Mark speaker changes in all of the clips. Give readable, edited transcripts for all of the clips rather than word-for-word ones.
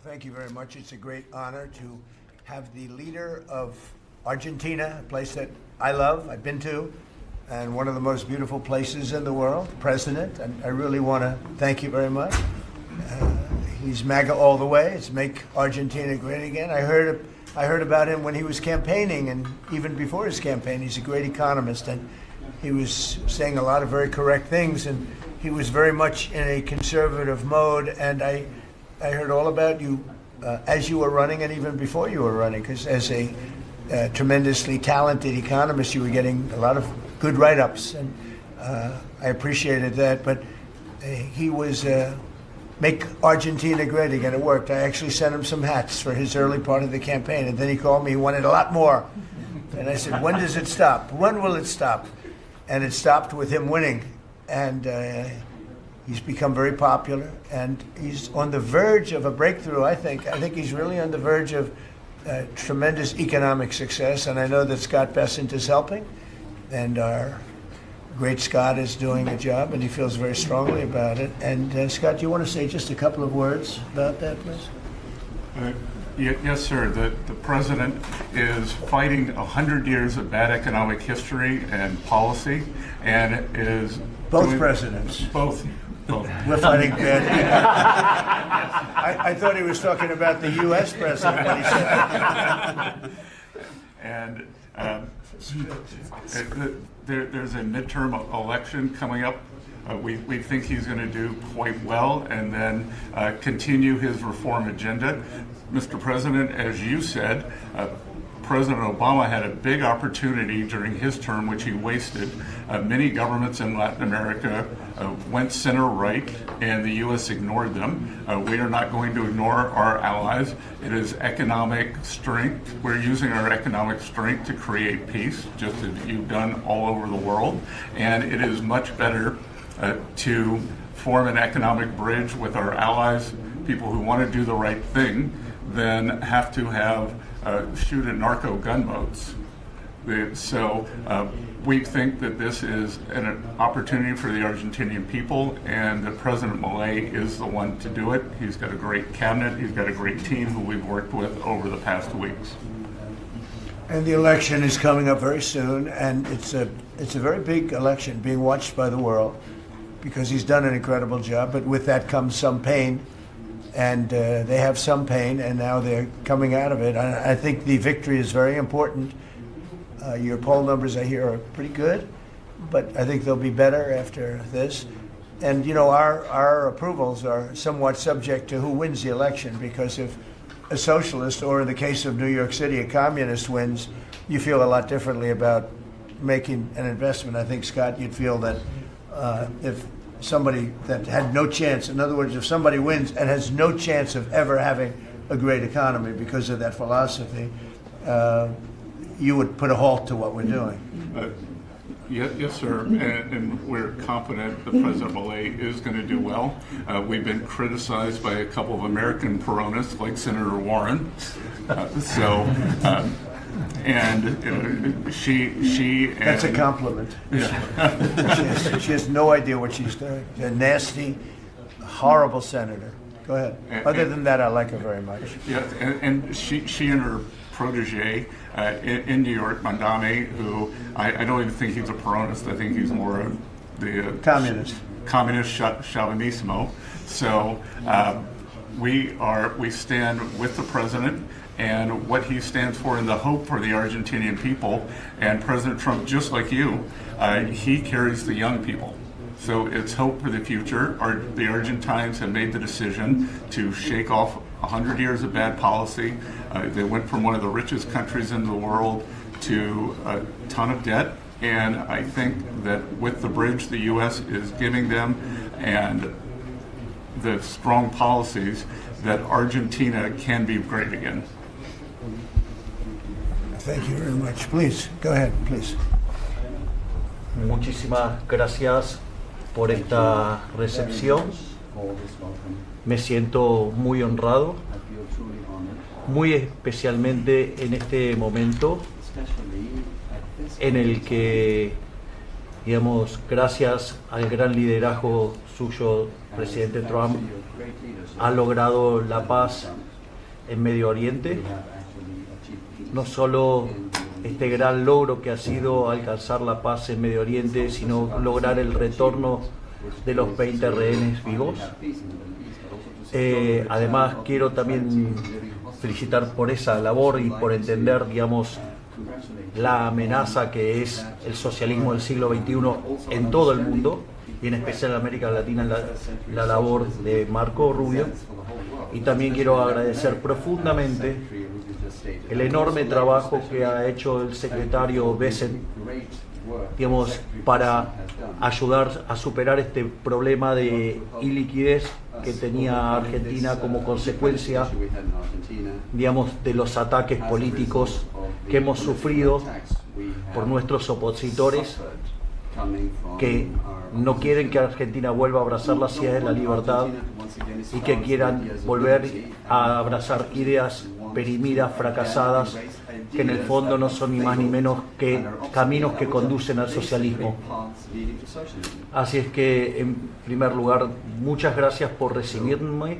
Speaker 1: Thank you very much. It's a great honor to have the leader of Argentina, a place that I love, I've been to, and one of the most beautiful places in the world, President. And I really want to thank you very much. He's MAGA all the way. It's make Argentina great again. I heard about him when he was campaigning, and even before his campaign. He's a great economist, and he was saying a lot of very correct things, and he was very much in a conservative mode. And I heard all about you as you were running and even before you were running, because as a tremendously talented economist, you were getting a lot of good write-ups, and I appreciated that. But he was make Argentina great again. It worked. I actually sent him some hats for his early part of the campaign, and then he called me. He wanted a lot more, and I said, "When does it stop? When will it stop?" And it stopped with him winning, and he's become very popular, and he's on the verge of a breakthrough. I think he's really on the verge of tremendous economic success, and I know that Scott Bessent is helping, and our great Scott is doing a job, and he feels very strongly about it. And Scott, do you want to say just a couple of words about that, please?
Speaker 2: Yes, sir. The president is fighting 100 years of bad economic history and policy, and is
Speaker 1: both presidents.
Speaker 2: Both.
Speaker 1: We're fighting bad. I thought he was talking about the U.S. president when he said that.
Speaker 2: And there's a midterm election coming up. We think he's going to do quite well, and then continue his reform agenda. Mr. President, as you said, President Obama had a big opportunity during his term, which he wasted. Many governments in Latin America went center-right, and the U.S. ignored them. We are not going to ignore our allies. It is economic strength. We're using our economic strength to create peace, just as you've done all over the world. And it is much better to form an economic bridge with our allies, people who want to do the right thing, than have to have shoot at narco gunboats. So we think that this is an opportunity for the Argentinian people, and that President Milei is the one to do it. He's got a great cabinet. He's got a great team who we've worked with over the past weeks.
Speaker 1: And the election is coming up very soon, and it's a very big election being watched by the world, because he's done an incredible job. But with that comes some pain. And they have some pain, and now they're coming out of it. I think the victory is very important. Your poll numbers, I hear, are pretty good, but I think they'll be better after this. And, you know, our approvals are somewhat subject to who wins the election, because if a socialist, or in the case of New York City, a communist wins, you feel a lot differently about making an investment. I think, Scott, you'd feel that if somebody that had no chance, in other words, if somebody wins and has no chance of ever having a great economy because of that philosophy, you would put a halt to what we're doing.
Speaker 2: Yes, sir, and we're confident that President Milei is going to do well. We've been criticized by a couple of American Peronists, like Senator Warren. And she
Speaker 1: That's a compliment.
Speaker 2: Yeah.
Speaker 1: She has no idea what she's doing. She's a nasty, horrible senator. Go ahead. Other than that, I like her very much.
Speaker 2: Yeah, and she and her protege in New York, Mandami, who I don't even think he's a Peronist. I think he's more of the communist chauvinismo. So we stand with the president and what he stands for, and the hope for the Argentinian people. And President Trump, just like you, he carries the young people. So it's hope for the future. The Argentines have made the decision to shake off 100 years of bad policy. They went from one of the richest countries in the world to a ton of debt. And I think that with the bridge the U.S. is giving them and the strong policies, that Argentina can be great again.
Speaker 1: Thank you very much. Please, go ahead, please.
Speaker 3: Muchísimas gracias por esta recepción. Me siento muy honrado, muy especialmente en este momento en el que, digamos, gracias al gran liderazgo suyo, presidente Trump ha logrado la paz en Medio Oriente, no solo este gran logro que ha sido alcanzar la paz en Medio Oriente, sino lograr el retorno de los 20 rehenes vivos. Además, quiero también felicitar por esa labor y por entender, digamos, la amenaza que es el socialismo del siglo XXI en todo el mundo, y en especial en América Latina, la labor de Marco Rubio. Y también quiero agradecer profundamente el enorme trabajo que ha hecho el secretario Besen, digamos, para ayudar a superar este problema de iliquidez que tenía Argentina como consecuencia, digamos, de los ataques políticos que hemos sufrido por nuestros opositores, que no quieren que Argentina vuelva a abrazar las ideas de la libertad y que quieran volver a abrazar ideas perimidas, fracasadas, que en el fondo no son ni más ni menos que caminos que conducen al socialismo. Así es que, en primer lugar, muchas gracias por recibirme,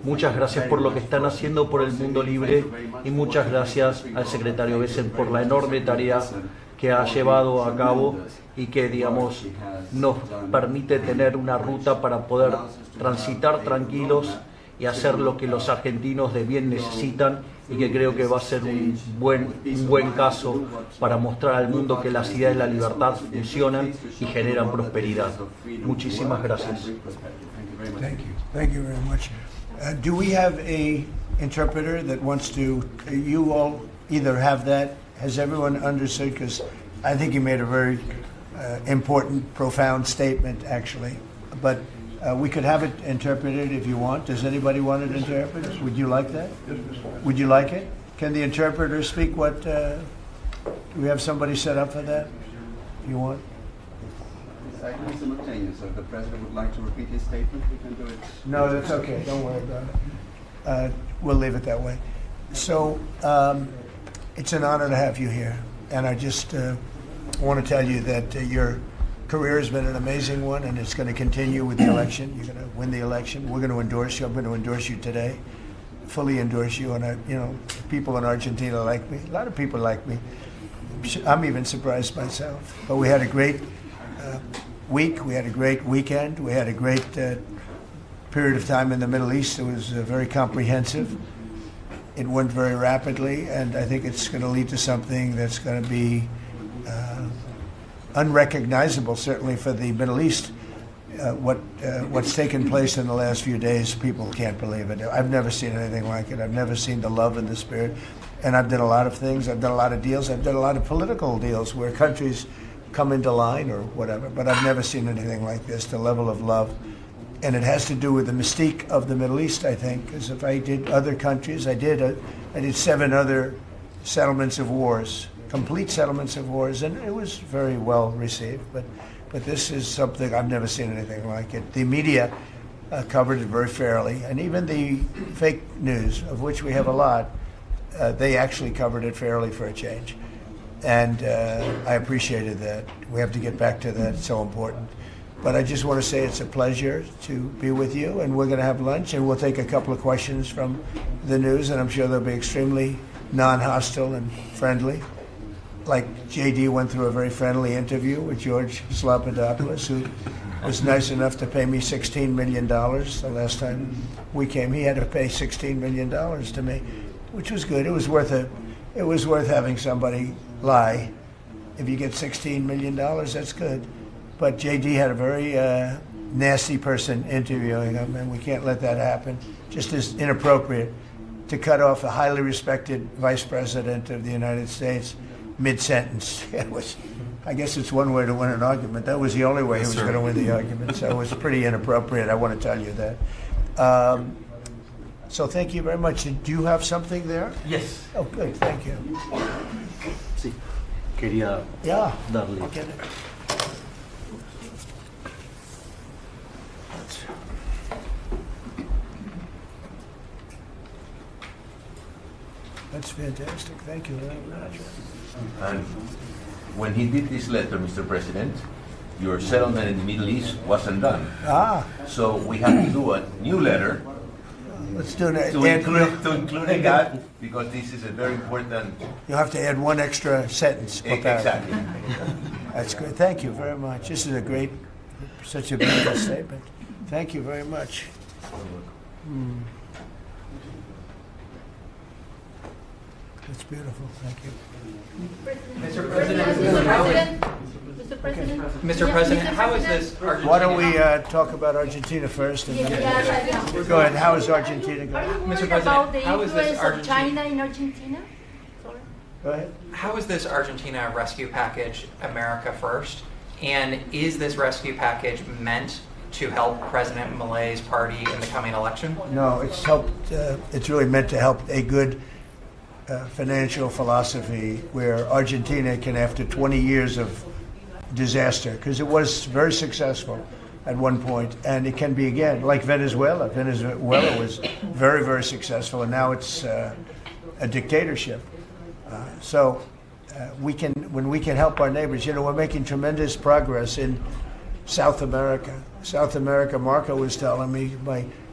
Speaker 3: muchas gracias por lo que están haciendo por el mundo libre y muchas gracias al secretario Besen por la enorme tarea que ha llevado a cabo y que, digamos, nos permite tener una ruta para poder transitar tranquilos y hacer lo que los argentinos de bien necesitan, y que creo que va a ser un buen caso para mostrar al mundo que las ideas de la libertad funcionan y generan prosperidad. Muchísimas gracias.
Speaker 1: Thank you. Thank you very much. Do we have a interpreter that wants to, you all either have that, has everyone understood? Because I think you made a very important, profound statement, actually. But we could have it interpreted if you want. Does anybody want it interpreted? Would you like that? Would you like it? Can the interpreter speak what, do we have somebody set up for that? If you want.
Speaker 4: I can be simultaneous, so if the President would like to repeat his statement, we can do it.
Speaker 1: No, that's okay. Don't worry about it. We'll leave it that way. So it's an honor to have you here. And I just want to tell you that your career has been an amazing one, and it's going to continue with the election. You're going to win the election. We're going to endorse you. I'm going to endorse you today, fully endorse you. And, you know, people in Argentina like me. A lot of people like me. I'm even surprised myself. But we had a great week. We had a great weekend. We had a great period of time in the Middle East. It was very comprehensive. It went very rapidly, and I think it's going to lead to something that's going to be unrecognizable, certainly for the Middle East. What's taken place in the last few days, people can't believe it. I've never seen anything like it. I've never seen the love and the spirit. And I've done a lot of things. I've done a lot of deals. I've done a lot of political deals where countries come into line or whatever, but I've never seen anything like this, the level of love. And it has to do with the mystique of the Middle East, I think, because if I did other countries, I did 7 other settlements of wars, complete settlements of wars, and it was very well received. But this is something I've never seen anything like it. The media covered it very fairly, and even the fake news, of which we have a lot, they actually covered it fairly for a change. And I appreciated that. We have to get back to that. It's so important. But I just want to say it's a pleasure to be with you, and we're going to have lunch, and we'll take a couple of questions from the news, and I'm sure they'll be extremely non-hostile and friendly. Like JD went through a very friendly interview with George Slobodanopoulos, who was nice enough to pay me $16 million the last time we came. He had to pay $16 million to me, which was good. It was worth having somebody lie. If you get $16 million, that's good. But JD had a very nasty person interviewing him, and we can't let that happen. Just as inappropriate to cut off a highly respected vice president of the United States mid-sentence. I guess it's one way to win an argument. That was the only way he was going to win the argument. So it was pretty inappropriate. I want to tell you that. So thank you very much. Do you have something there?
Speaker 3: Yes.
Speaker 1: Oh, good. Thank you.
Speaker 3: Sí. Quería
Speaker 1: Yeah.
Speaker 3: darle.
Speaker 1: I'll get it. That's fantastic. Thank you very much.
Speaker 5: And when he did this letter, Mr. President, your settlement in the Middle East wasn't done.
Speaker 1: Ah,
Speaker 5: So we had to do a new letter
Speaker 1: let's do it.
Speaker 5: to include that, because this is a very important.
Speaker 1: You'll have to add one extra sentence. per paragraph.
Speaker 5: Exactly.
Speaker 1: That's great. Thank you very much. This is such a beautiful statement. Thank you very much. That's beautiful. Thank you.
Speaker 6: Mr. President, Mr. President, how is this Argentina?
Speaker 1: Why don't we talk about Argentina first? And then go ahead. How is Argentina going?
Speaker 6: Mr.
Speaker 7: About
Speaker 6: President,
Speaker 7: the
Speaker 6: how is this
Speaker 7: influence of China
Speaker 6: Argentina?
Speaker 7: in Argentina? Sorry.
Speaker 1: Go ahead.
Speaker 6: How is this Argentina rescue package America first? And is this rescue package meant to help President Milei's party in the coming election?
Speaker 1: No, it's helped. It's really meant to help a good financial philosophy where Argentina can, after 20 years of disaster, because it was very successful at one point, and it can be again, like Venezuela. Venezuela was very, very successful, and now it's a dictatorship. So when we can help our neighbors, we're making tremendous progress in South America. South America, Marco was telling me,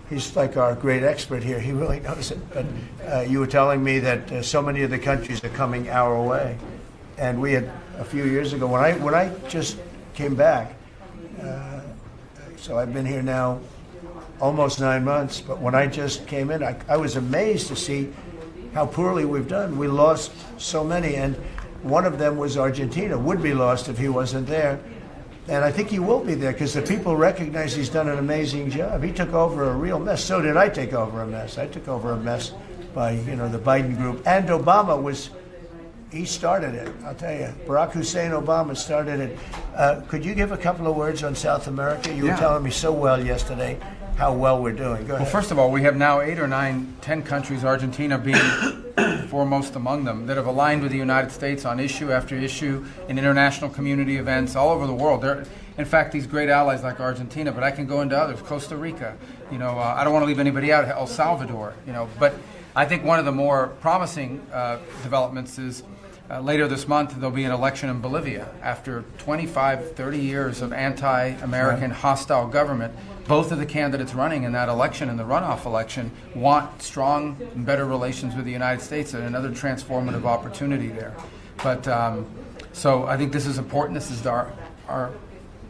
Speaker 1: he's like our great expert here. He really knows it. But you were telling me that so many of the countries are coming our way, and we had a few years ago when I just came back. So I've been here now almost 9 months. But when I just came in, I was amazed to see how poorly we've done. We lost so many, and one of them was Argentina. Would be lost if he wasn't there. And I think he will be there because the people recognize he's done an amazing job. He took over a real mess. So did I take over a mess. I took over a mess by, the Biden group. And Obama he started it, I'll tell you. Barack Hussein Obama started it. Could you give a couple of words on South America? You were telling me so well yesterday how well we're doing. Go ahead.
Speaker 8: Well, first of all, we have now 8 or 9, 10 countries, Argentina being foremost among them, that have aligned with the United States on issue after issue in international community events all over the world. They're, in fact, these great allies like Argentina, but I can go into others, Costa Rica, I don't want to leave anybody out, El Salvador, but I think one of the more promising developments is later this month there'll be an election in Bolivia after 25, 30 years of anti-American hostile government. Both of the candidates running in that election, in the runoff election, want strong and better relations with the United States and another transformative opportunity there. But so I think this is important. This is our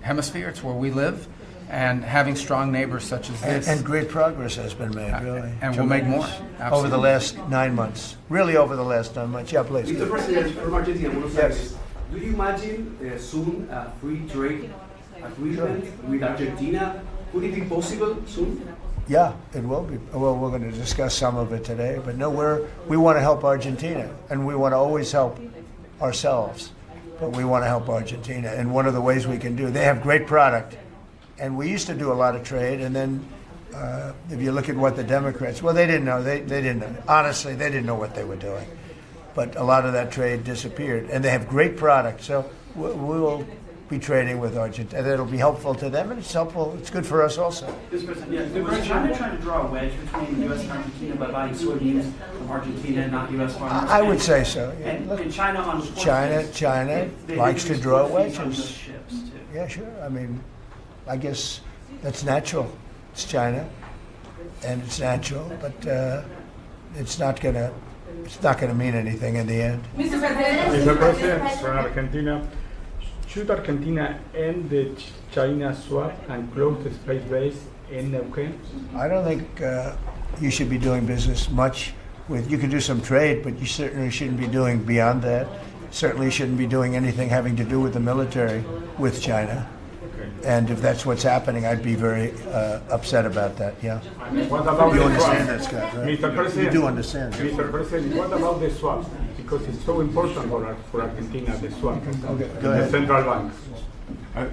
Speaker 8: hemisphere. It's where we live. And having strong neighbors such as this.
Speaker 1: And great progress has been made, really.
Speaker 8: And we'll make more.
Speaker 1: Over the last 9 months. Really over the last 9 months. Yeah, please.
Speaker 9: Mr. President, from Argentina, Buenos
Speaker 1: Yes.
Speaker 9: Aires, do you imagine soon a free trade agreement with Argentina? Could it be possible soon?
Speaker 1: Yeah, it will be. Well, we're going to discuss some of it today. But no, we want to help Argentina. And we want to always help ourselves. But we want to help Argentina. And one of the ways we can do, they have great product. And we used to do a lot of trade, and then if you look at what the Democrats, well, they didn't know. They didn't know. Honestly, they didn't know what they were doing. But a lot of that trade disappeared, and they have great product. So we will be trading with Argentina, and it'll be helpful to them, and it's helpful. It's good for us also.
Speaker 9: Yes, President. Was China trying to draw a wedge between the U.S. and Argentina by buying soybeans from Argentina and not U.S. farmers?
Speaker 1: I would say so. Yeah.
Speaker 9: And China on
Speaker 1: China likes to draw wedges.
Speaker 9: Ships too.
Speaker 1: Yeah, sure. I mean, I guess that's natural. It's China, and it's natural, but it's not gonna mean anything in the end.
Speaker 7: Mr. President,
Speaker 10: Mr. President, from Argentina, should Argentina end the China swap and close the space base in Neuquén?
Speaker 1: I don't think you should be doing business much with. You can do some trade, but you certainly shouldn't be doing beyond that. Certainly shouldn't be doing anything having to do with the military with China. And if that's what's happening, I'd be very upset about that, yeah.
Speaker 10: What about
Speaker 1: You
Speaker 10: the
Speaker 1: understand
Speaker 10: swap?
Speaker 1: that, Scott, right?
Speaker 10: Mr. President,
Speaker 1: You do understand.
Speaker 10: Mr. President, what about the swap? Because it's so important for Argentina, the swap.
Speaker 1: Okay, go
Speaker 10: The
Speaker 1: ahead.
Speaker 10: central bank.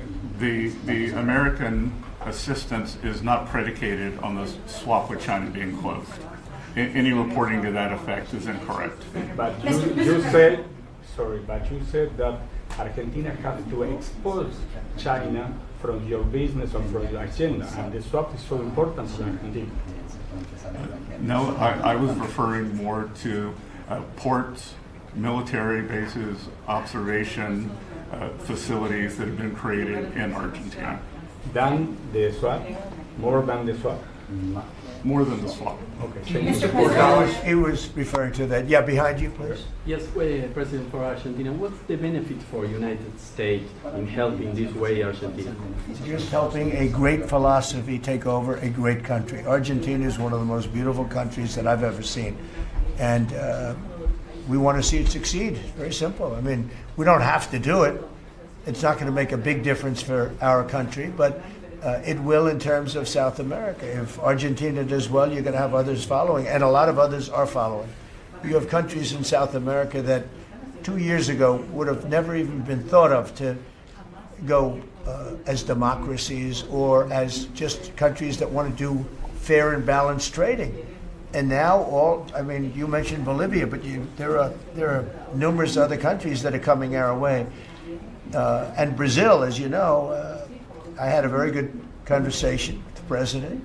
Speaker 2: The American assistance is not predicated on the swap with China being closed. Any reporting to that effect is incorrect.
Speaker 10: But you said that Argentina has to expose China from your business or from your agenda, and the swap is so important for Argentina.
Speaker 2: No, I was referring more to ports, military bases, observation facilities that have been created in Argentina.
Speaker 10: Than the swap, more than the swap.
Speaker 2: More than the swap.
Speaker 6: Do you support dollars?
Speaker 1: He was referring to that. Yeah, behind you, please.
Speaker 11: Yes, President for Argentina, what's the benefit for United States in helping this way Argentina?
Speaker 1: Just helping a great philosophy take over a great country. Argentina is one of the most beautiful countries that I've ever seen. And we want to see it succeed. It's very simple. I mean, we don't have to do it. It's not going to make a big difference for our country, but it will in terms of South America. If Argentina does well, you're going to have others following, and a lot of others are following. You have countries in South America that 2 years ago would have never even been thought of to go as democracies or as just countries that want to do fair and balanced trading. And now I mean, you mentioned Bolivia, but there are numerous other countries that are coming our way. And Brazil, as you know, I had a very good conversation with the president.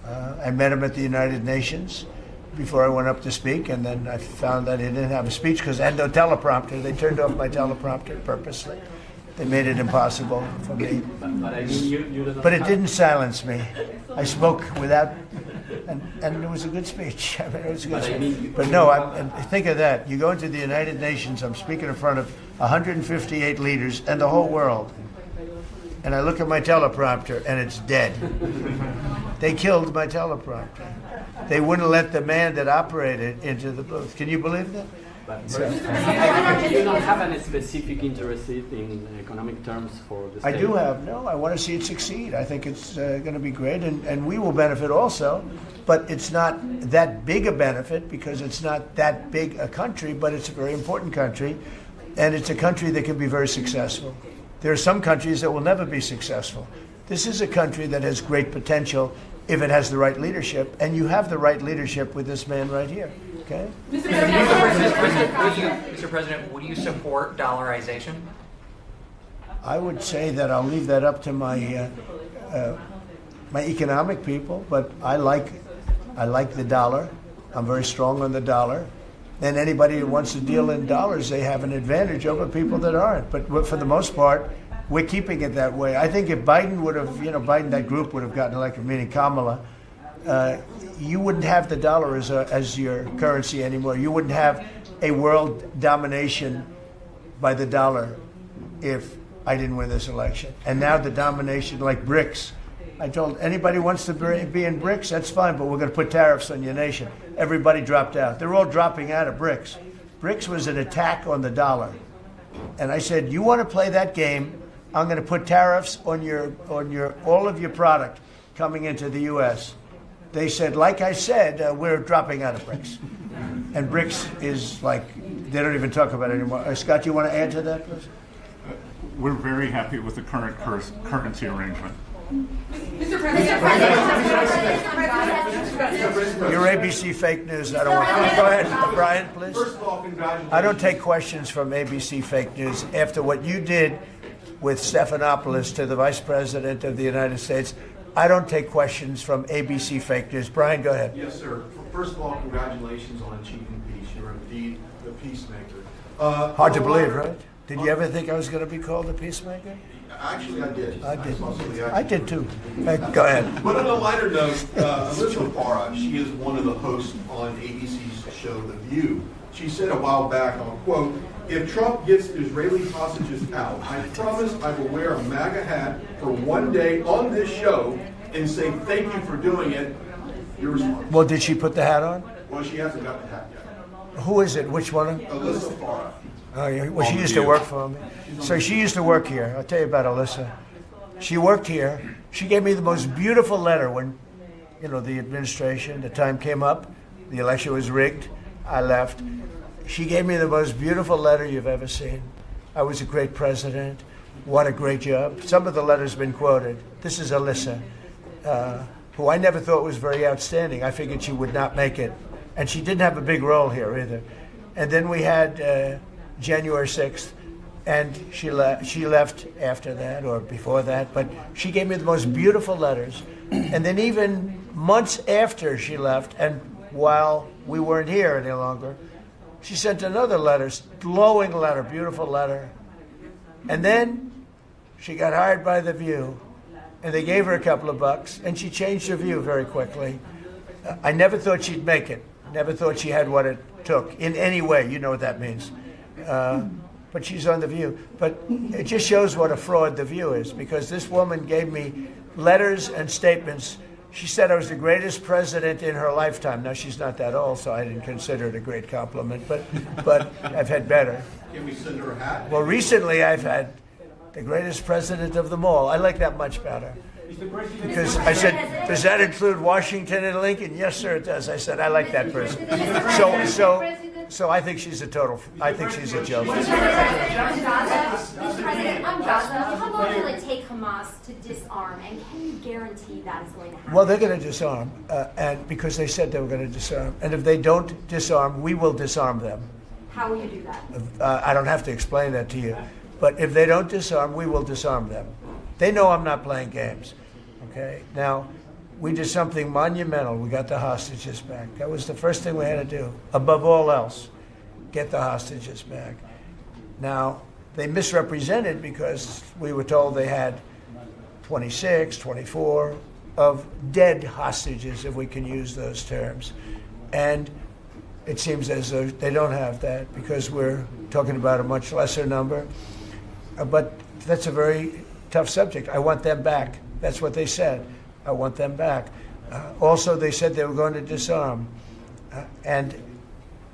Speaker 1: I met him at the United Nations before I went up to speak, and then I found that he didn't have a speech because I had no teleprompter. They turned off my teleprompter purposely. They made it impossible for me.
Speaker 11: But I mean, you
Speaker 1: But it didn't silence me. I spoke without, and it was a good speech. I mean, it was a good speech. But no, think of that. You go into the United Nations, I'm speaking in front of 158 leaders and the whole world. And I look at my teleprompter and it's dead. They killed my teleprompter. They wouldn't let the man that operated into the booth. Can you believe that?
Speaker 11: But you don't have any specific interest in economic terms for the state?
Speaker 1: I do have. No, I want to see it succeed. I think it's going to be great, and we will benefit also. But it's not that big a benefit because it's not that big a country, but it's a very important country, and it's a country that can be very successful. There are some countries that will never be successful. This is a country that has great potential if it has the right leadership, and you have the right leadership with this man right here. Okay?
Speaker 6: Mr. President, would you support dollarization?
Speaker 1: I would say that I'll leave that up to my my economic people, but I like the dollar. I'm very strong on the dollar. And anybody who wants to deal in dollars, they have an advantage over people that aren't. But for the most part, we're keeping it that way. I think if Biden would have, that group would have gotten elected, meaning Kamala, you wouldn't have the dollar as your currency anymore. You wouldn't have a world domination by the dollar if I didn't win this election. And now the domination, like BRICS. I told anybody who wants to be in BRICS, that's fine, but we're going to put tariffs on your nation. Everybody dropped out. They're all dropping out of BRICS. BRICS was an attack on the dollar. And I said, you want to play that game, I'm going to put tariffs on all of your product coming into the U.S. They said, like I said, we're dropping out of BRICS. And BRICS is like, they don't even talk about it anymore. Scott, you want to add to that, please?
Speaker 2: We're very happy with the current currency arrangement.
Speaker 7: Mr. President.
Speaker 1: Your ABC fake news. I don't want. Go ahead, Brian, please.
Speaker 9: First of all, congratulations.
Speaker 1: I don't take questions from ABC fake news. After what you did with Stephanopoulos to the Vice President of the United States, I don't take questions from ABC fake news. Brian, go ahead.
Speaker 12: Yes, sir. First of all, congratulations on achieving peace. You're indeed the peacemaker.
Speaker 1: Hard to believe, right? Did you ever think I was going to be called a peacemaker?
Speaker 12: Actually, I did.
Speaker 1: I did too. Go ahead.
Speaker 12: But on a lighter note, Elizabeth Farah, she is one of the hosts on ABC's show The View. She said a while back, I'll quote, "If Trump gets the Israeli hostages out, I promise I will wear a MAGA hat for one day on this show and say thank you for doing it." Your response?
Speaker 1: Well, did she put the hat on?
Speaker 12: Well, she hasn't got the hat yet.
Speaker 1: Who is it? Which one?
Speaker 12: Elizabeth Farah.
Speaker 1: Oh, yeah. Well, she used to work for me. So she used to work here. I'll tell you about Alyssa. She worked here. She gave me the most beautiful letter when, the administration, the time came up, the election was rigged, I left. She gave me the most beautiful letter you've ever seen. I was a great president. What a great job. Some of the letters have been quoted. This is Alyssa, who I never thought was very outstanding. I figured she would not make it. And she didn't have a big role here either. And then we had January 6th, and she left after that or before that, but she gave me the most beautiful letters. And then even months after she left, and while we weren't here any longer, she sent another letter, glowing letter, beautiful letter. And then she got hired by The View. and they gave her a couple of bucks, and she changed her view very quickly. I never thought she'd make it. Never thought she had what it took in any way. You know what that means. But she's on The View. But it just shows what a fraud The View is, because this woman gave me letters and statements. She said I was the greatest president in her lifetime. Now, she's not that old, so I didn't consider it a great compliment, but I've had better.
Speaker 12: Can we send her a hat?
Speaker 1: Well, recently I've had the greatest president of them all. I like that much better. Because I said, does that include Washington and Lincoln? Yes, sir, it does. I said, I like that person. So I think she's a joke.
Speaker 7: Mr. President, on Gaza, how long will it take Hamas to disarm, and can you guarantee that is going to happen?
Speaker 1: Well, they're going to disarm, and because they said they were going to disarm. And if they don't disarm, we will disarm them.
Speaker 7: How will you do that?
Speaker 1: I don't have to explain that to you. But if they don't disarm, we will disarm them. They know I'm not playing games. Okay? Now, we did something monumental. We got the hostages back. That was the first thing we had to do. Above all else, get the hostages back. Now, they misrepresented because we were told they had 26, 24 of dead hostages, if we can use those terms. And it seems as though they don't have that because we're talking about a much lesser number. But that's a very tough subject. I want them back. That's what they said. I want them back. Also, they said they were going to disarm. And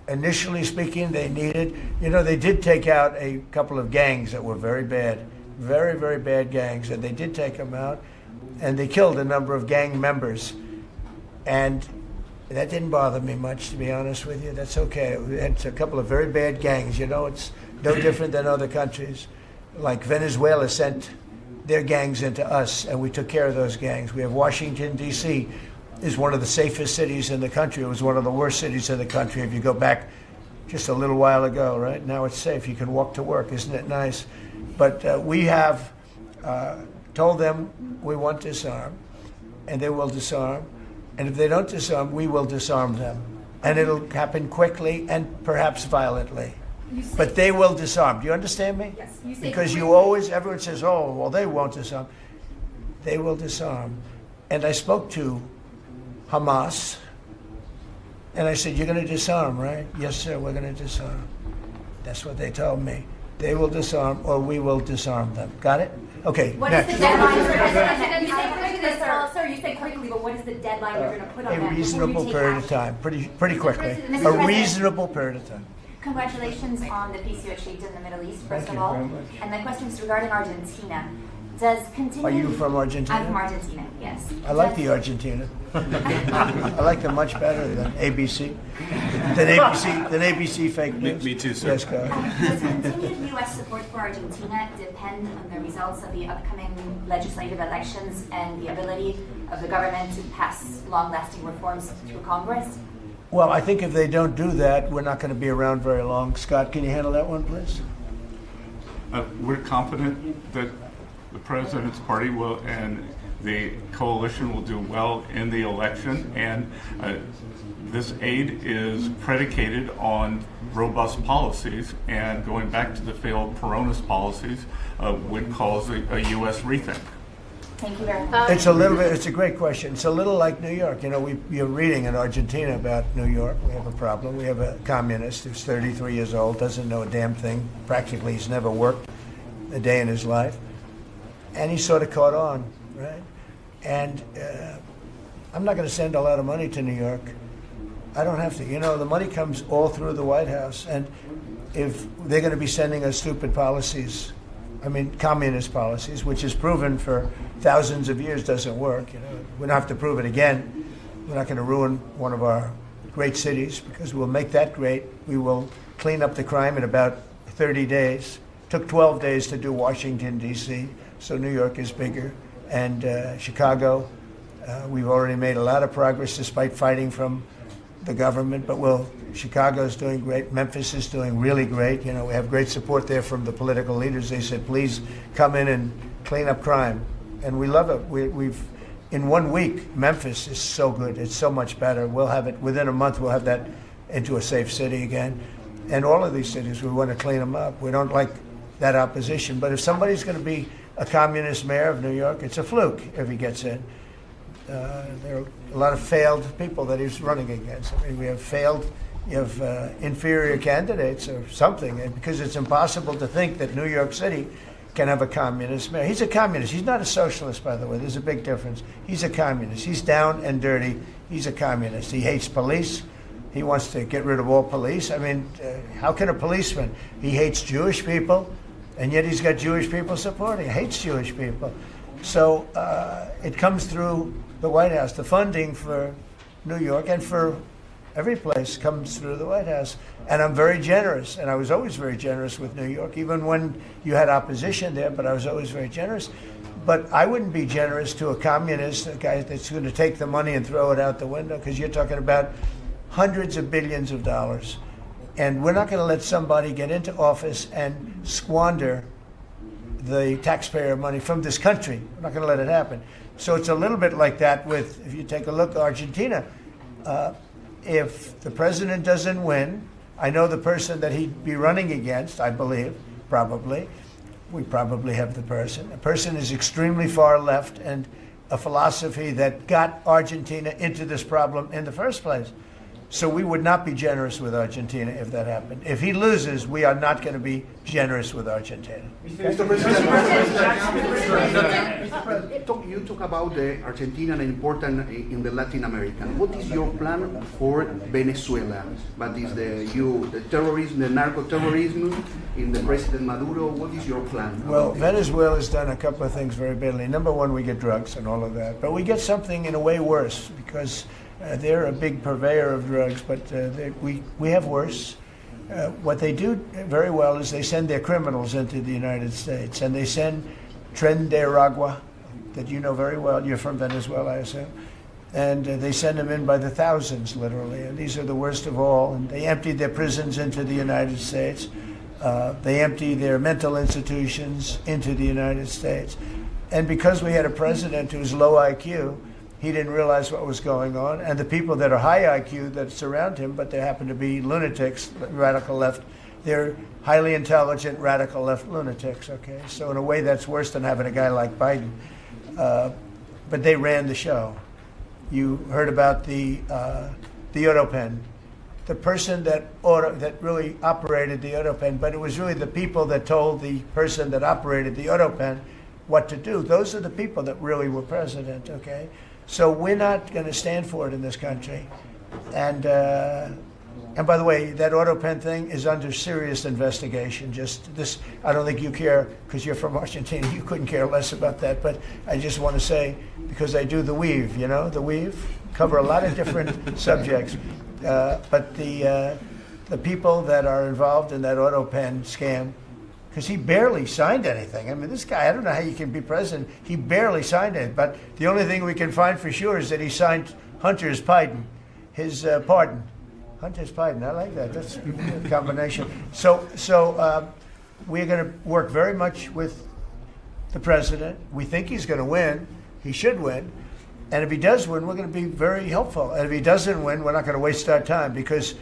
Speaker 1: initially speaking, they needed, they did take out a couple of gangs that were very bad, very, very bad gangs, and they did take them out, and they killed a number of gang members. And that didn't bother me much, to be honest with you. That's okay. We had a couple of very bad gangs. It's no different than other countries. Like Venezuela sent their gangs into us, and we took care of those gangs. We have Washington, D.C. is one of the safest cities in the country. It was one of the worst cities in the country if you go back just a little while ago, right? Now it's safe. You can walk to work. Isn't it nice? But we have told them we want to disarm, and they will disarm. And if they don't disarm, we will disarm them. And it'll happen quickly and perhaps violently. But they will disarm. Do you understand me?
Speaker 7: Yes.
Speaker 1: Because everyone says, oh, well, they won't disarm. They will disarm. And I spoke to Hamas, and I said, you're going to disarm, right? Yes, sir, we're going to disarm. That's what they told me. They will disarm, or we will disarm them. Got it? Okay,
Speaker 7: what
Speaker 1: next.
Speaker 7: Is the deadline? Sir, you said quickly, but what is the deadline you're going to put on
Speaker 1: A
Speaker 7: that?
Speaker 1: reasonable period of time, pretty quickly. A reasonable period of time.
Speaker 13: Congratulations on the peace you achieved in the Middle East, first
Speaker 1: Thank
Speaker 13: of
Speaker 1: you
Speaker 13: all.
Speaker 1: very much.
Speaker 13: And my question is regarding Argentina. Does continue...
Speaker 1: Are you from Argentina?
Speaker 13: I'm from Argentina, yes.
Speaker 1: I like the Argentina. I like them much better than ABC. Than ABC fake news.
Speaker 2: Me too, sir.
Speaker 1: Yes, go ahead.
Speaker 13: Does continued U.S. support for Argentina depend on the results of the upcoming legislative elections and the ability of the government to pass long-lasting reforms through Congress?
Speaker 1: Well, I think if they don't do that, we're not going to be around very long. Scott, can you handle that one, please?
Speaker 2: We're confident that the president's party will and the coalition will do well in the election, and this aid is predicated on robust policies, and going back to the failed Peronist policies would cause a U.S. rethink.
Speaker 13: Thank you very much.
Speaker 1: It's a great question. It's a little like New York. You're reading in Argentina about New York. We have a problem. We have a communist who's 33 years old, doesn't know a damn thing. Practically, he's never worked a day in his life. And he sort of caught on, right? And I'm not going to send a lot of money to New York. I don't have to. The money comes all through the White House. And if they're going to be sending us stupid policies, communist policies, which is proven for thousands of years doesn't work. We don't have to prove it again. We're not going to ruin one of our great cities because we'll make that great. We will clean up the crime in about 30 days. Took 12 days to do Washington, D.C., so New York is bigger. And Chicago, we've already made a lot of progress despite fighting from the government, but Chicago's doing great. Memphis is doing really great. We have great support there from the political leaders. They said, please come in and clean up crime. And we love it. We've in 1 week, Memphis is so good. It's so much better. We'll have it within a month. We'll have that into a safe city again. And all of these cities, we want to clean them up. We don't like that opposition. But if somebody's going to be a communist mayor of New York. It's a fluke if he gets in. There are a lot of failed people that he's running against. I mean, we have failed, you have inferior candidates or something, and because it's impossible to think that New York City can have a communist mayor. He's a communist. He's not a socialist, by the way. There's a big difference. He's a communist. He's down and dirty. He's a communist. He hates police. He wants to get rid of all police. I mean, how can a policeman? He hates Jewish people, and yet he's got Jewish people supporting him. He hates Jewish people. So it comes through the White House. The funding for New York and for every place comes through the White House. And I'm very generous, and I was always very generous with New York, even when you had opposition there, but I was always very generous. But I wouldn't be generous to a communist, a guy that's going to take the money and throw it out the window, because you're talking about hundreds of billions of dollars. And we're not going to let somebody get into office and squander the taxpayer money from this country. We're not going to let it happen. So it's a little bit like that with, if you take a look at Argentina, if the president doesn't win, I know the person that he'd be running against, I believe, probably. We probably have the person. The person is extremely far left and a philosophy that got Argentina into this problem in the first place. So we would not be generous with Argentina if that happened. If he loses, we are not going to be generous with Argentina.
Speaker 14: Mr. President, you talk about the Argentina and important in the Latin American. What is your plan for Venezuela? What is the terrorism, the narco-terrorism in the President Maduro? What is your plan?
Speaker 1: Well, Venezuela's done a couple of things very badly. Number one, we get drugs and all of that. But we get something in a way worse, because they're a big purveyor of drugs, but we have worse. What they do very well is they send their criminals into the United States, and they send Tren de Aragua, that you know very well. You're from Venezuela, I assume. And they send them in by the thousands, literally. And these are the worst of all. And they empty their prisons into the United States. They empty their mental institutions into the United States. And because we had a president who's low IQ, he didn't realize what was going on. And the people that are high IQ that surround him, but they happen to be lunatics, radical left, they're highly intelligent, radical left lunatics, okay? So in a way, that's worse than having a guy like Biden. But they ran the show. You heard about the Autopen. The person that really operated the Autopen, but it was really the people that told the person that operated the Autopen what to do. Those are the people that really were president, okay? So we're not going to stand for it in this country. And by the way, that Autopen thing is under serious investigation. Just this, I don't think you care, because you're from Argentina, you couldn't care less about that. But I just want to say, because I do the weave, you know, the weave, cover a lot of different subjects. But the people that are involved in that Autopen scam, because he barely signed anything. I mean, this guy, I don't know how you can be president. He barely signed it. But the only thing we can find for sure is that he signed Hunter's pardon, his pardon. Hunter's pardon, I like that. That's a combination. So we're going to work very much with the president. We think he's going to win. He should win. And if he does win, we're going to be very helpful. And if he doesn't win, we're not going to waste our time, because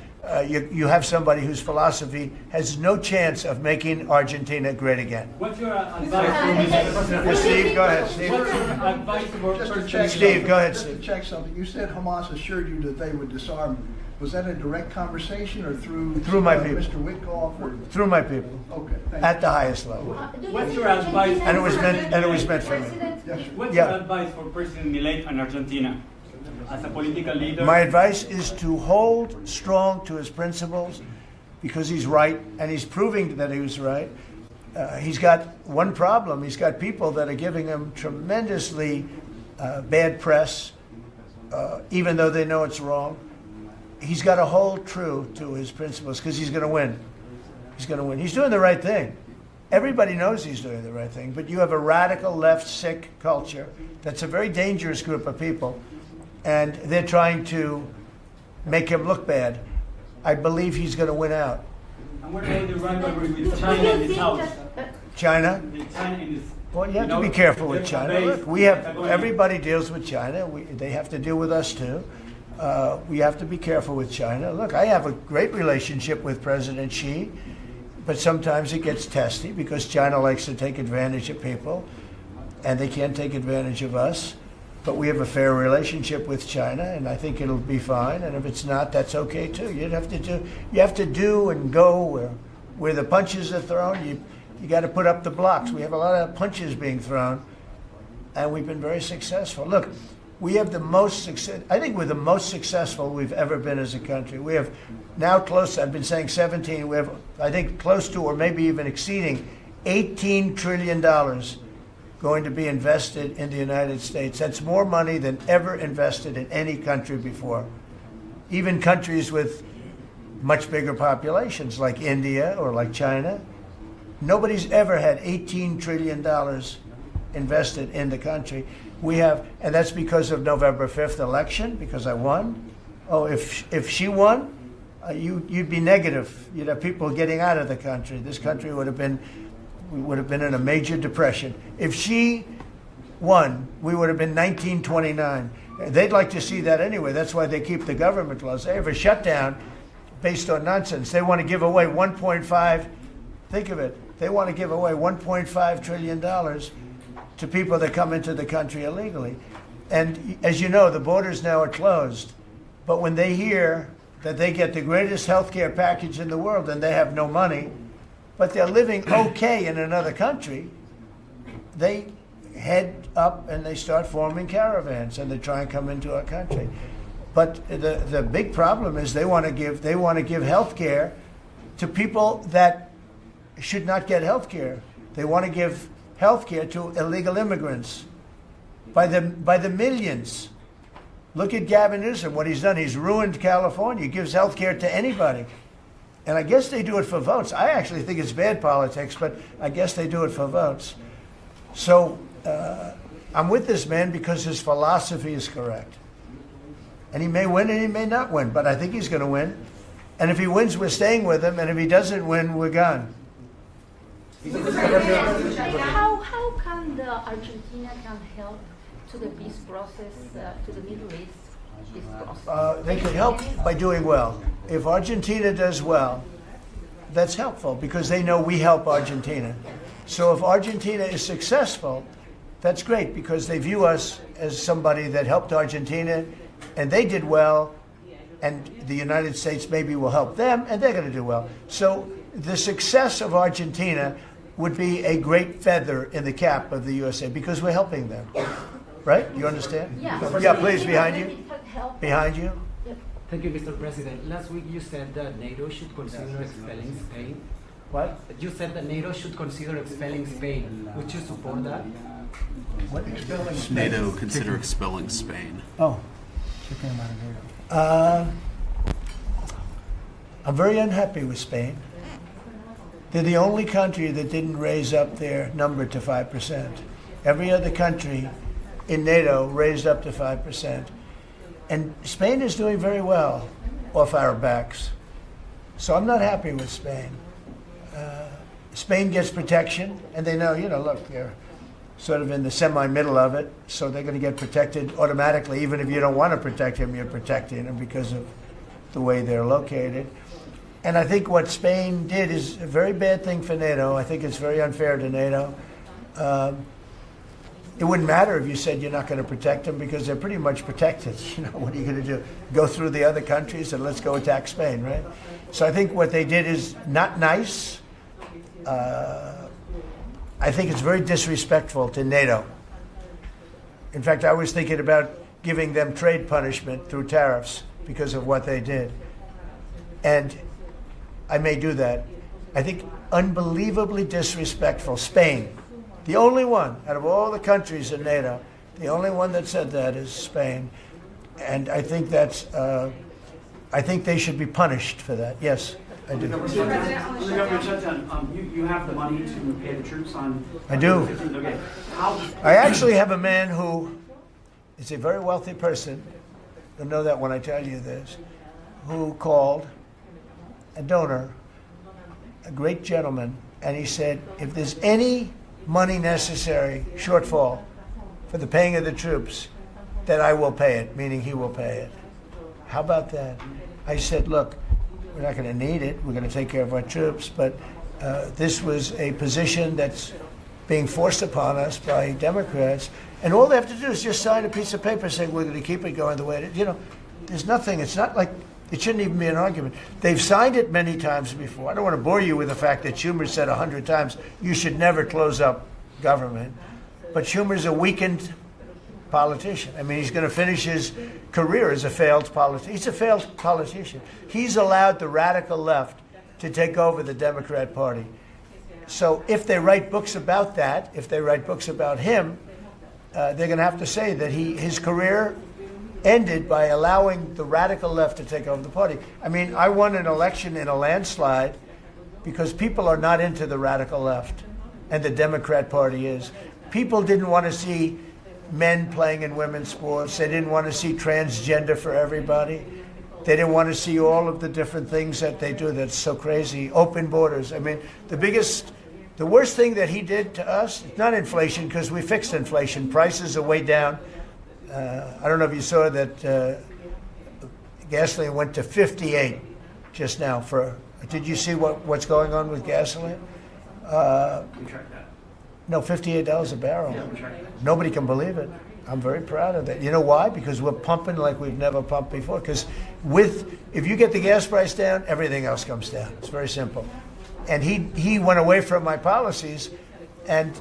Speaker 1: you have somebody whose philosophy has no chance of making Argentina great again.
Speaker 11: What's your advice?
Speaker 1: Steve, go ahead. Steve.
Speaker 15: Just to check
Speaker 1: Steve, go ahead.
Speaker 15: Just to check something. You said Hamas assured you that they would disarm. Was that a direct conversation or through
Speaker 1: my people?
Speaker 15: Mr. Witkoff or
Speaker 1: through my people?
Speaker 15: Okay.
Speaker 1: At the highest level.
Speaker 11: What's your advice?
Speaker 1: And it was meant for me.
Speaker 15: Yes, sir.
Speaker 11: What's your advice for President Milei and Argentina as a political leader?
Speaker 1: My advice is to hold strong to his principles, because he's right, and he's proving that he was right. He's got one problem. He's got people that are giving him tremendously bad press, even though they know it's wrong. He's got to hold true to his principles, because he's going to win. He's going to win. He's doing the right thing. Everybody knows he's doing the right thing, but you have a radical left sick culture that's a very dangerous group of people, and they're trying to make him look bad. I believe he's going to win out.
Speaker 11: And what about the rivalry with China in this house?
Speaker 1: China?
Speaker 11: China in this,
Speaker 1: well, you have to be careful with China. Look, everybody deals with China. They have to deal with us too. We have to be careful with China. Look, I have a great relationship with President Xi, but sometimes it gets testy because China likes to take advantage of people. and they can't take advantage of us. But we have a fair relationship with China, and I think it'll be fine. And if it's not, that's okay too. You have to do and go where the punches are thrown. You got to put up the blocks. We have a lot of punches being thrown, and we've been very successful. Look, we have the most success. I think we're the most successful we've ever been as a country. We have now close. I've been saying 17. We have, I think, close to or maybe even exceeding $18 trillion going to be invested in the United States. That's more money than ever invested in any country before. Even countries with much bigger populations like India or like China. Nobody's ever had $18 trillion invested in the country. We have, and that's because of November 5th election, because I won. Oh, if she won, you'd be negative. You'd have people getting out of the country. This country would have been in a major depression. If she won, we would have been 1929. They'd like to see that anyway. That's why they keep the government closed. They have a shutdown based on nonsense. They want to give away 1.5, think of it, they want to give away $1.5 trillion to people that come into the country illegally. And as you know, the borders now are closed. But when they hear that they get the greatest health care package in the world and they have no money, but they're living okay in another country, they head up and they start forming caravans and they try and come into our country. But the big problem is they want to give health care to people that should not get health care. They want to give health care to illegal immigrants by the millions. Look at Gavin Newsom, what he's done. He's ruined California. He gives health care to anybody. And I guess they do it for votes. I actually think it's bad politics, but I guess they do it for votes. So I'm with this man because his philosophy is correct. And he may win and he may not win, but I think he's going to win. And if he wins, we're staying with him. And if he doesn't win, we're gone.
Speaker 16: How can Argentina help to the peace process, to the Middle East peace process?
Speaker 1: They can help by doing well. If Argentina does well, that's helpful because they know we help Argentina. So if Argentina is successful, that's great because they view us as somebody that helped Argentina and they did well, and the United States maybe will help them and they're going to do well. So the success of Argentina would be a great feather in the cap of the USA because we're helping them. Right? You understand?
Speaker 16: Yeah.
Speaker 1: Yeah, please, behind you. Behind you.
Speaker 17: Thank you, Mr. President. Last week you said that NATO should consider expelling Spain.
Speaker 1: What?
Speaker 17: You said that NATO should consider expelling Spain. Would you support that?
Speaker 1: What? Expelling Spain?
Speaker 18: NATO consider expelling Spain.
Speaker 1: Oh. I'm very unhappy with Spain. They're the only country that didn't raise up their number to 5%. Every other country in NATO raised up to 5%. And Spain is doing very well off our backs. So I'm not happy with Spain. Spain gets protection, and they know, look, they're sort of in the semi-middle of it, so they're going to get protected automatically. Even if you don't want to protect him, you're protecting him because of the way they're located. And I think what Spain did is a very bad thing for NATO. I think it's very unfair to NATO. It wouldn't matter if you said you're not going to protect them because they're pretty much protected. What are you going to do? Go through the other countries and let's go attack Spain, right? So I think what they did is not nice. I think it's very disrespectful to NATO. In fact, I was thinking about giving them trade punishment through tariffs because of what they did. And I may do that. I think unbelievably disrespectful. Spain, the only one out of all the countries in NATO, the only one that said that is Spain. And I think that's, I think they should be punished for that. Yes, I do.
Speaker 9: You have the money to pay the troops on.
Speaker 1: I do.
Speaker 9: Okay.
Speaker 1: I actually have a man who is a very wealthy person. You'll know that when I tell you this. Who called a donor, a great gentleman, and he said, if there's any money necessary, shortfall, for the paying of the troops, then I will pay it, meaning he will pay it. How about that? I said, look, we're not going to need it. We're going to take care of our troops, but this was a position that's being forced upon us by Democrats. And all they have to do is just sign a piece of paper saying we're going to keep it going the way it is. You know, there's nothing. It's not like it shouldn't even be an argument. They've signed it many times before. I don't want to bore you with the fact that Schumer said 100 times you should never close up government. But Schumer's a weakened politician. I mean, he's going to finish his career as a failed politician. He's a failed politician. He's allowed the radical left to take over the Democrat Party. So if they write books about that, if they write books about him, they're going to have to say that his career ended by allowing the radical left to take over the party. I mean, I won an election in a landslide because people are not into the radical left, and the Democrat Party is. People didn't want to see men playing in women's sports. They didn't want to see transgender for everybody. They didn't want to see all of the different things that they do that's so crazy. Open borders. I mean, the worst thing that he did to us, it's not inflation, because we fixed inflation. Prices are way down. I don't know if you saw that gasoline went to 58 just now. Did you see what's going on with gasoline? No, $58 a barrel. Nobody can believe it. I'm very proud of that. You know why? Because we're pumping like we've never pumped before. Because if you get the gas price down, everything else comes down. It's very simple. And he went away from my policies, and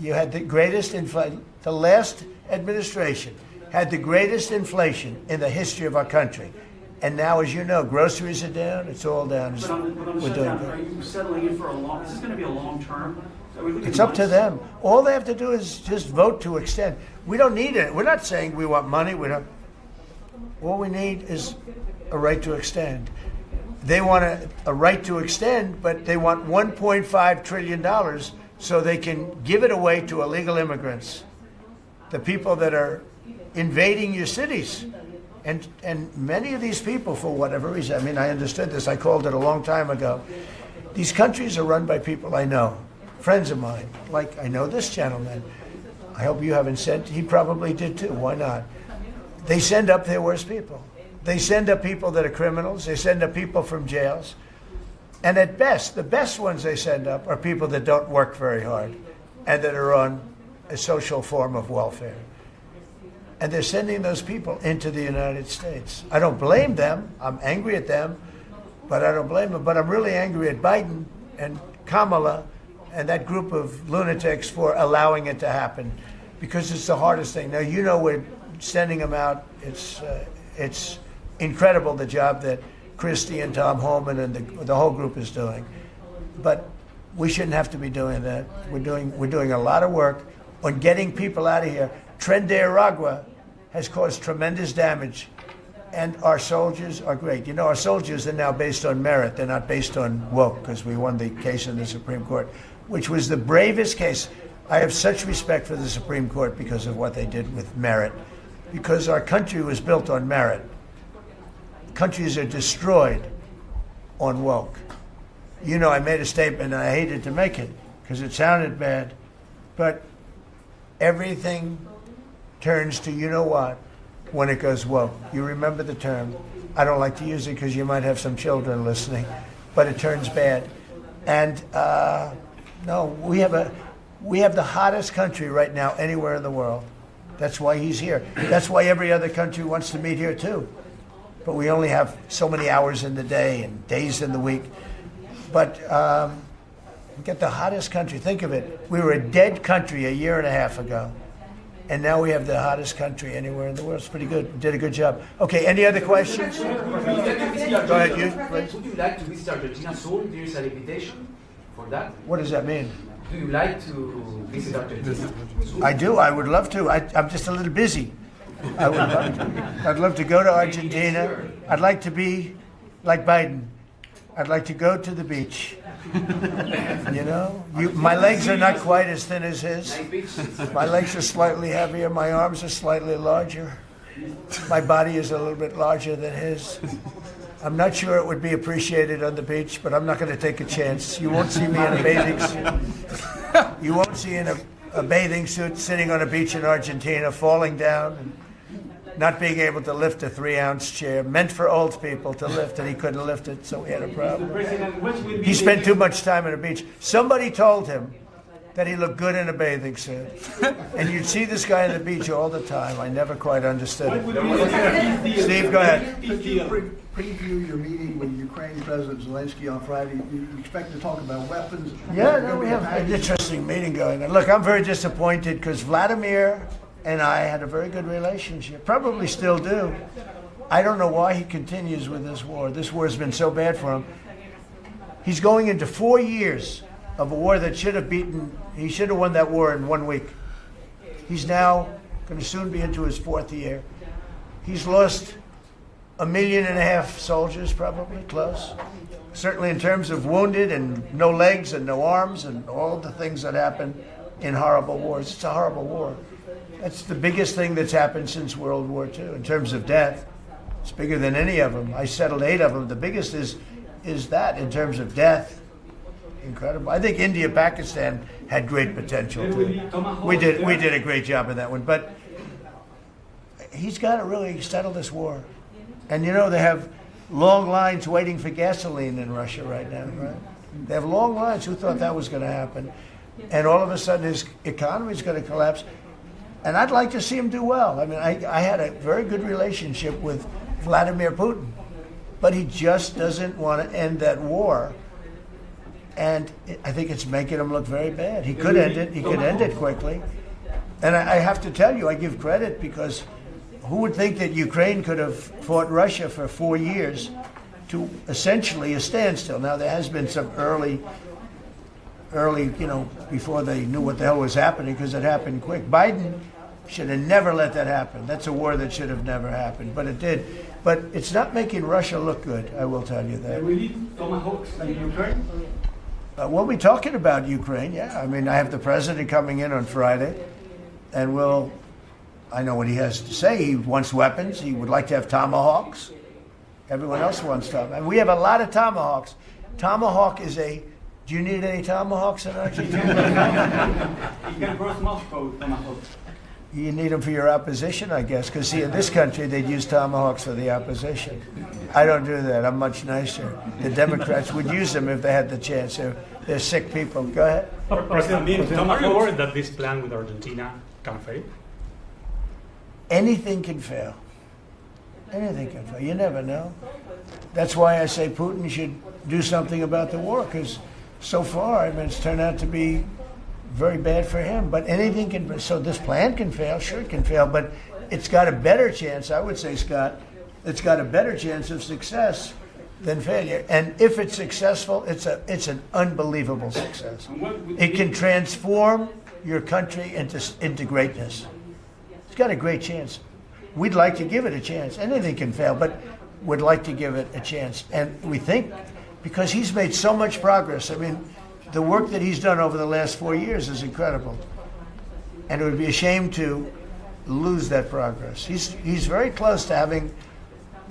Speaker 1: you had the greatest inflation. The last administration had the greatest inflation in the history of our country. And now, as you know, groceries are down. It's all down. We're doing good.
Speaker 9: Are you settling in for is this going to be a long term?
Speaker 1: It's up to them. All they have to do is just vote to extend. We don't need it. We're not saying we want money. All we need is a right to extend. They want a right to extend, but they want $1.5 trillion so they can give it away to illegal immigrants, the people that are invading your cities. And many of these people, for whatever reason, I mean, I understood this. I called it a long time ago. These countries are run by people I know, friends of mine. Like, I know this gentleman. I hope you haven't sent. He probably did too. Why not? They send up their worst people. They send up people that are criminals. They send up people from jails. And at best, the best ones they send up are people that don't work very hard and that are on a social form of welfare. And they're sending those people into the United States. I don't blame them. I'm angry at them, but I don't blame them. But I'm really angry at Biden and Kamala and that group of lunatics for allowing it to happen, because it's the hardest thing. Now, you know, we're sending them out. It's incredible the job that Christie and Tom Homan and the whole group is doing. But we shouldn't have to be doing that. We're doing a lot of work on getting people out of here. Tren de Aragua has caused tremendous damage, and our soldiers are great. You know, our soldiers are now based on merit. They're not based on woke, because we won the case in the Supreme Court, which was the bravest case. I have such respect for the Supreme Court because of what they did with merit, because our country was built on merit. Countries are destroyed on woke. You know, I made a statement, and I hated to make it because it sounded bad, but everything turns to you know what when it goes woke. You remember the term. I don't like to use it because you might have some children listening, but it turns bad. And no, we have the hottest country right now anywhere in the world. That's why he's here. That's why every other country wants to meet here too. But we only have so many hours in the day and days in the week. But we get the hottest country. Think of it. We were a dead country a year and a half ago. And now we have the hottest country anywhere in the world. It's pretty good. We did a good job. Okay, any other questions? Go ahead, you. Please.
Speaker 9: Would you like to visit Argentina soon? There is an invitation for that.
Speaker 1: What does that mean?
Speaker 9: Do you like to visit Argentina?
Speaker 1: I do. I would love to. I'm just a little busy. I would love to. I'd love to go to Argentina. I'd like to be like Biden. I'd like to go to the beach. You know, my legs are not quite as thin as his. My legs are slightly heavier. My arms are slightly larger. My body is a little bit larger than his. I'm not sure it would be appreciated on the beach, but I'm not going to take a chance. You won't see me in a bathing suit. You won't see in a bathing suit sitting on a beach in Argentina, falling down and not being able to lift a 3-ounce chair, meant for old people to lift, and he couldn't lift it, so he had a problem. He spent too much time on the beach. Somebody told him that he looked good in a bathing suit. And you'd see this guy on the beach all the time. I never quite understood it. Steve, go ahead.
Speaker 15: Could you preview your meeting with Ukraine President Zelensky on Friday? You expect to talk about weapons?
Speaker 1: Yeah, no, we have an interesting meeting going on. Look, I'm very disappointed because Vladimir and I had a very good relationship, probably still do. I don't know why he continues with this war. This war has been so bad for him. He's going into 4 years of a war that he should have won that war in 1 week. He's now going to soon be into his 4th year. He's lost 1.5 million soldiers, probably, close. Certainly in terms of wounded and no legs and no arms and all the things that happen in horrible wars. It's a horrible war. That's the biggest thing that's happened since World War II in terms of death. It's bigger than any of them. I settled 8 of them. The biggest is that in terms of death. Incredible. I think India, Pakistan had great potential too. We did a great job in that one, but he's got to really settle this war. And you know they have long lines waiting for gasoline in Russia right now, right? They have long lines. Who thought that was going to happen? And all of a sudden his economy is going to collapse. And I'd like to see him do well. I mean, I had a very good relationship with Vladimir Putin, but he just doesn't want to end that war. And I think it's making him look very bad. He could end it. He could end it quickly. And I have to tell you, I give credit because who would think that Ukraine could have fought Russia for 4 years to essentially a standstill? Now, there has been some early, before they knew what the hell was happening, because it happened quick. Biden should have never let that happen. That's a war that should have never happened, but it did. But it's not making Russia look good, I will tell you that.
Speaker 9: We need tomahawks in Ukraine?
Speaker 1: We'll be talking about Ukraine, yeah. I mean, I have the president coming in on Friday, and I know what he has to say. He wants weapons. He would like to have tomahawks. Everyone else wants tomahawks. And we have a lot of tomahawks. Tomahawk is do you need any tomahawks in Argentina?
Speaker 9: You can cross Moscow, tomahawks.
Speaker 1: You need them for your opposition, I guess, because see, in this country, they'd use tomahawks for the opposition. I don't do that. I'm much nicer. The Democrats would use them if they had the chance. They're sick people. Go ahead.
Speaker 10: President, are you worried that this plan with Argentina can fail?
Speaker 1: Anything can fail. Anything can fail. You never know. That's why I say Putin should do something about the war, because so far, I mean, it's turned out to be very bad for him. But anything can. So this plan can fail. Sure, it can fail, but it's got a better chance. I would say, Scott, it's got a better chance of success than failure. And if it's successful, it's an unbelievable success. It can transform your country into greatness. It's got a great chance. We'd like to give it a chance. Anything can fail, but we'd like to give it a chance. And we think, because he's made so much progress. I mean, the work that he's done over the last 4 years is incredible. And it would be a shame to lose that progress. He's very close to having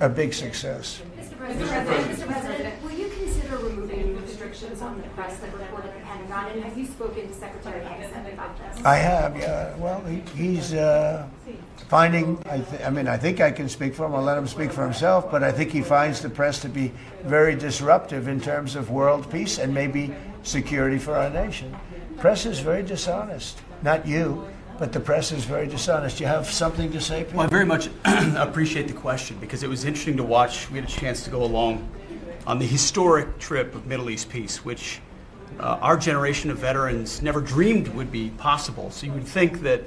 Speaker 1: a big success.
Speaker 7: Mr. President, will you consider removing restrictions on the press that report at the Pentagon? And have you spoken to Secretary Hexum about this?
Speaker 1: I have, yeah. Well, he's finding, I think I can speak for him. I'll let him speak for himself, but I think he finds the press to be very disruptive in terms of world peace and maybe security for our nation. Press is very dishonest. Not you, but the press is very dishonest. You have something to say, Pete?
Speaker 19: Well, I very much appreciate the question because it was interesting to watch. We had a chance to go along on the historic trip of Middle East peace, which our generation of veterans never dreamed would be possible. So you would think that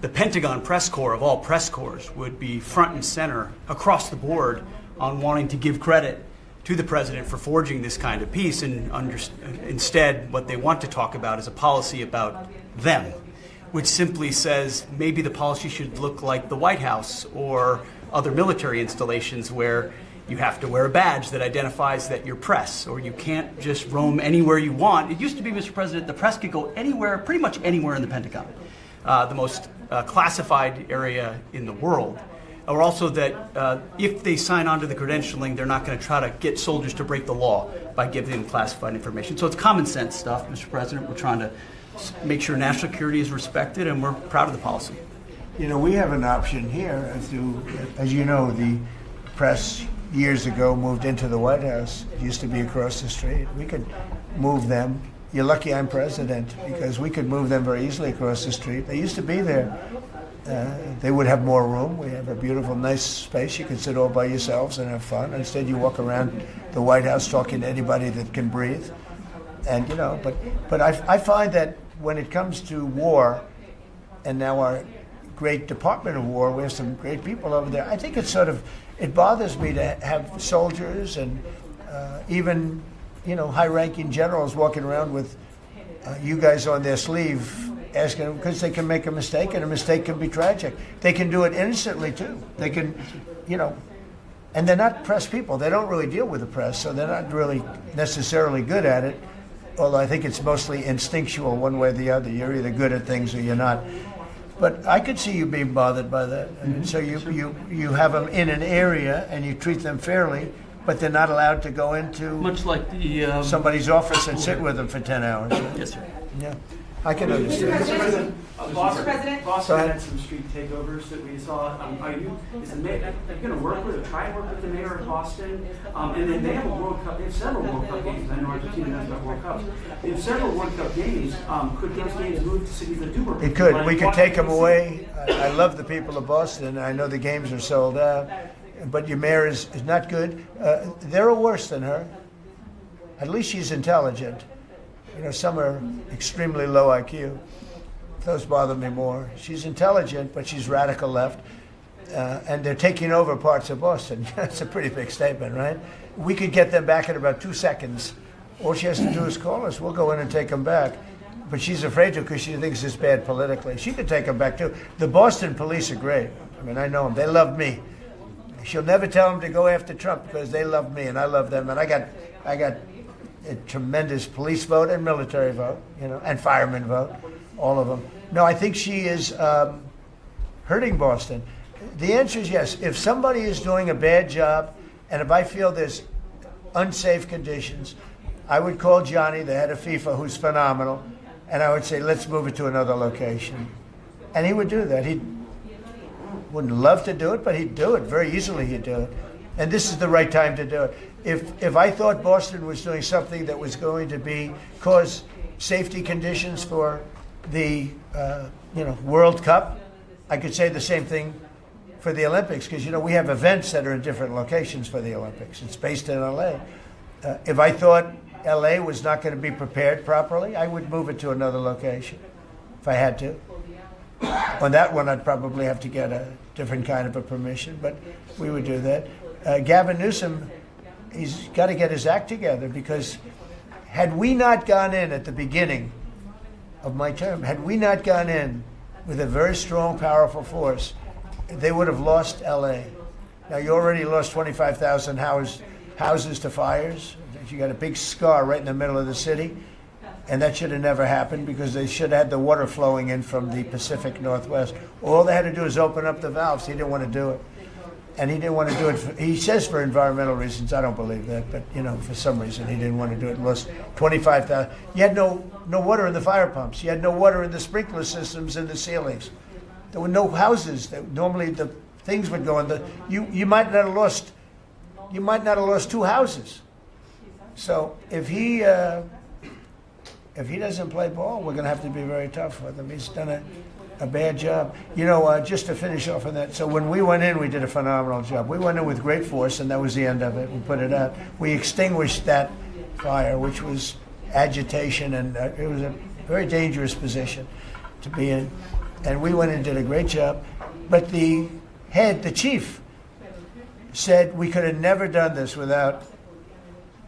Speaker 19: the Pentagon press corps of all press corps would be front and center across the board on wanting to give credit to the president for forging this kind of peace, and instead what they want to talk about is a policy about them, which simply says maybe the policy should look like the White House or other military installations where you have to wear a badge that identifies that you're press, or you can't just roam anywhere you want. It used to be, Mr. President, the press could go anywhere, pretty much anywhere in the Pentagon, the most classified area in the world. Or also that if they sign on to the credentialing, they're not going to try to get soldiers to break the law by giving them classified information. So it's common sense stuff, Mr. President. We're trying to make sure national security is respected, and we're proud of the policy.
Speaker 1: You know, we have an option here. As you know, the press years ago moved into the White House. It used to be across the street. We could move them you're lucky I'm president, because we could move them very easily across the street. They used to be there. They would have more room. We have a beautiful, nice space. You can sit all by yourselves and have fun. Instead, you walk around the White House talking to anybody that can breathe. And, you know, but I find that when it comes to war, and now our great Department of War, we have some great people over there. I think it's sort of, it bothers me to have soldiers and even, you know, high-ranking generals walking around with you guys on their sleeve, asking them, because they can make a mistake, and a mistake can be tragic. They can do it innocently too. They can, you know, and they're not press people. They don't really deal with the press, so they're not really necessarily good at it. Although I think it's mostly instinctual, one way or the other. You're either good at things or you're not. But I could see you being bothered by that. And so you have them in an area and you treat them fairly, but they're not allowed to go into
Speaker 11: much like the
Speaker 1: somebody's office and sit with them for 10 hours.
Speaker 11: Yes, sir.
Speaker 1: Yeah, I can understand.
Speaker 9: Boston had some street takeovers that we saw. Are you going to work with or try and work with the mayor of Boston? And then they have a World Cup. They have several World Cup games. I know Argentina does have World Cups. They have several World Cup games. Could those games move to cities that do work?
Speaker 1: It could. We could take them away. I love the people of Boston. I know the games are sold out. But your mayor is not good. They're worse than her. At least she's intelligent. You know, some are extremely low IQ. Those bother me more. She's intelligent, but she's radical left. And they're taking over parts of Boston. That's a pretty big statement, right? We could get them back in about 2 seconds. All she has to do is call us. We'll go in and take them back. But she's afraid to because she thinks it's bad politically. She could take them back, too. The Boston police are great. I mean, I know them. They love me. She'll never tell them to go after Trump because they love me and I love them. And I got a tremendous police vote and military vote, you know, and fireman vote, all of them. No, I think she is hurting Boston. The answer is yes. If somebody is doing a bad job, and if I feel there's unsafe conditions, I would call Johnny, the head of FIFA, who's phenomenal, and I would say, let's move it to another location. And he would do that. He wouldn't love to do it, but he'd do it. Very easily he'd do it. And this is the right time to do it. If I thought Boston was doing something that was going to cause safety conditions for the World Cup, I could say the same thing for the Olympics, because we have events that are in different locations for the Olympics. It's based in LA. If I thought LA was not going to be prepared properly, I would move it to another location if I had to. On that one, I'd probably have to get a different kind of a permission, but we would do that. Gavin Newsom, he's got to get his act together, because had we not gone in at the beginning of my term, had we not gone in with a very strong, powerful force, they would have lost LA. Now, you already lost 25,000 houses to fires. You got a big scar right in the middle of the city, and that should have never happened, because they should have had the water flowing in from the Pacific Northwest. All they had to do is open up the valves. He didn't want to do it. And he didn't want to do it, he says for environmental reasons. I don't believe that, but for some reason he didn't want to do it. Lost 25,000. You had no water in the fire pumps. You had no water in the sprinkler systems in the ceilings. There were no houses. Normally the things would go in. You might not have lost 2 houses. So if he doesn't play ball, we're going to have to be very tough with him. He's done a bad job. Just to finish off on that, so when we went in, we did a phenomenal job. We went in with great force, and that was the end of it. We put it out. We extinguished that fire, which was agitation, and it was a very dangerous position to be in. And we went in and did a great job. But the chief, said we could have never done this without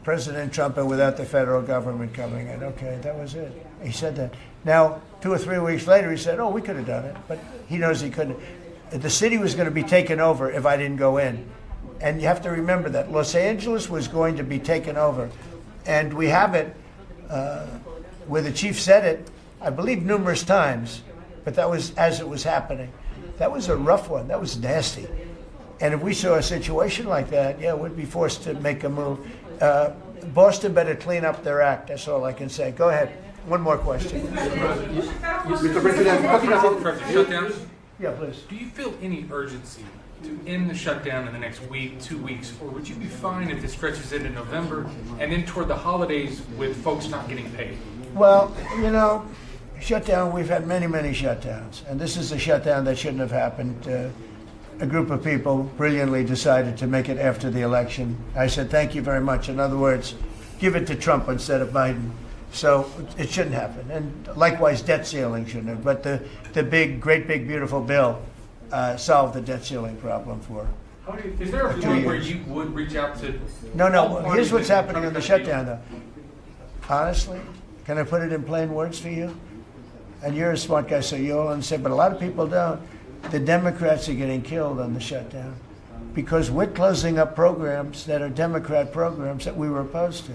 Speaker 1: President Trump and without the federal government coming in. Okay, that was it. He said that. Now, 2 or 3 weeks later, he said, we could have done it. But he knows he couldn't. The city was going to be taken over if I didn't go in. And you have to remember that. Los Angeles was going to be taken over. And we have it where the chief said it, I believe, numerous times. But that was as it was happening. That was a rough one. That was nasty. And if we saw a situation like that, we'd be forced to make a move. Boston better clean up their act. That's all I can say. Go ahead. One more question.
Speaker 14: Mr. President, talking about
Speaker 20: shutdown.
Speaker 1: Yeah, please.
Speaker 20: Do you feel any urgency to end the shutdown in the next week, 2 weeks, or would you be fine if it stretches into November and then toward the holidays with folks not getting paid?
Speaker 1: Well, you know, shutdown, we've had many, many shutdowns. And this is a shutdown that shouldn't have happened. A group of people brilliantly decided to make it after the election. I said, thank you very much. In other words, give it to Trump instead of Biden. So it shouldn't happen. And likewise, debt ceiling shouldn't have. But the big, great big, beautiful bill solved the debt ceiling problem for
Speaker 20: Is there a
Speaker 1: 2
Speaker 20: point where
Speaker 1: years.
Speaker 20: you would reach out to?
Speaker 1: No.
Speaker 20: all
Speaker 1: Here's
Speaker 20: parties
Speaker 1: what's
Speaker 20: that
Speaker 1: happening
Speaker 20: come
Speaker 1: on the
Speaker 20: to that
Speaker 1: shutdown, though. Honestly, can I put it in plain words for you? And you're a smart guy, so you'll understand. But a lot of people don't. The Democrats are getting killed on the shutdown because we're closing up programs that are Democrat programs that we were opposed to.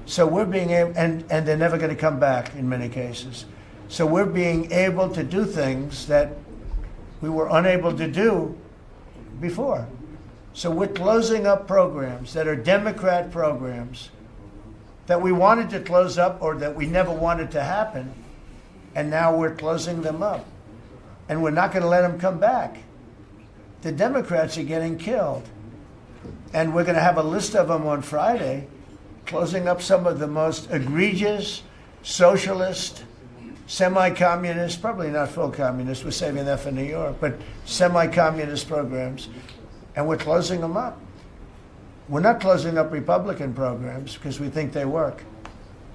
Speaker 1: So we're being able, and they're never going to come back in many cases. So we're being able to do things that we were unable to do before. So we're closing up programs that are Democrat programs that we wanted to close up or that we never wanted to happen, and now we're closing them up. And we're not going to let them come back. The Democrats are getting killed. And we're going to have a list of them on Friday, closing up some of the most egregious, socialist, semi-communist, probably not full communist, we're saving that for New York, but semi-communist programs, and we're closing them up. We're not closing up Republican programs because we think they work.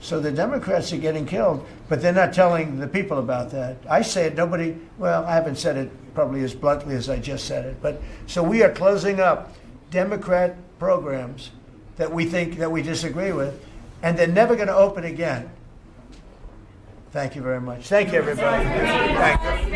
Speaker 1: So the Democrats are getting killed, but they're not telling the people about that. I say it, nobody, well, I haven't said it probably as bluntly as I just said it, but so we are closing up Democrat programs that we think that we disagree with, and they're never going to open again. Thank you very much. Thank you, everybody. Thank you.